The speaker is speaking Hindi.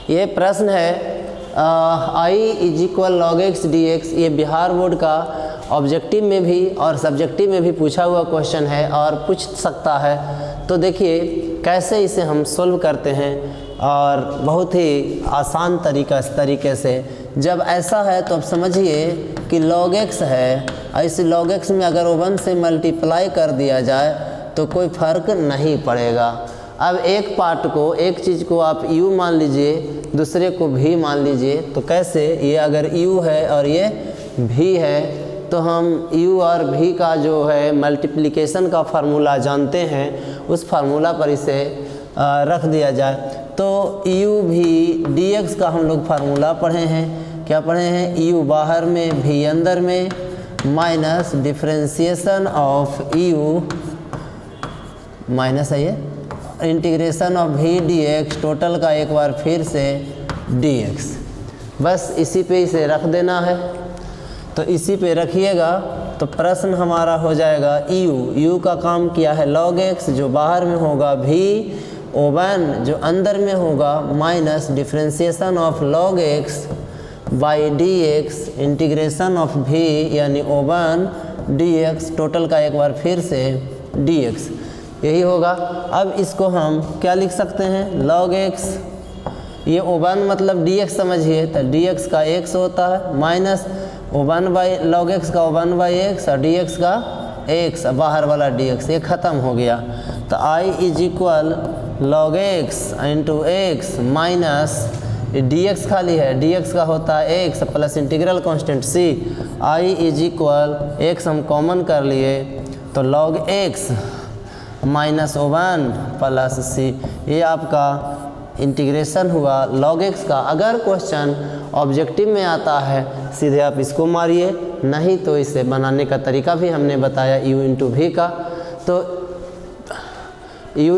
ये प्रश्न है I is equal log x d x. ये बिहार बोर्ड का ऑब्जेक्टिव में भी और सब्जेक्टिव में भी पूछा हुआ क्वेश्चन है और पूछ सकता है। तो देखिए कैसे इसे हम सोल्व करते हैं, और बहुत ही आसान तरीके से। जब ऐसा है तो अब समझिए कि log x है, इस log x में अगर 1 से मल्टीप्लाई कर दिया जाए तो कोई फ़र्क नहीं पड़ेगा। अब एक पार्ट को, एक चीज़ को आप u मान लीजिए, दूसरे को v मान लीजिए। तो कैसे, ये अगर u है और ये v है तो हम u और v का जो है मल्टीप्लिकेशन का फार्मूला जानते हैं, उस फार्मूला पर इसे रख दिया जाए। तो u v dx का हम लोग फार्मूला पढ़े हैं। क्या पढ़े हैं? u बाहर में v अंदर में minus differentiation of u minus है ये integration of v dx total का एक बार फिर से dx। बस इसी पे इसे रख देना है। तो इसी पे रखिएगा तो प्रश्न हमारा हो जाएगा u का काम किया है log x, जो बाहर में होगा v O1 जो अंदर में होगा minus differentiation of log x by dx integration of v यानी O1 dx टोटल का एक बार फिर से dx, यही होगा। अब इसको हम क्या लिख सकते हैं? log x, ये O1 मतलब dx समझिए, तो dx का x होता है minus O1 by log x का O1 बाई x और dx का x, बाहर वाला dx, ये ख़त्म हो गया। तो i is equal log x into x minus dx खाली है, dx का होता है x plus integral constant c। i is equal x हम कॉमन कर लिए तो log x minus O1 plus c, ये आपका इंटीग्रेशन हुआ log x का। अगर क्वेश्चन ऑब्जेक्टिव में आता है सीधे आप इसको मारिए, नहीं तो इसे बनाने का तरीका भी हमने बताया u इंटू v का। तो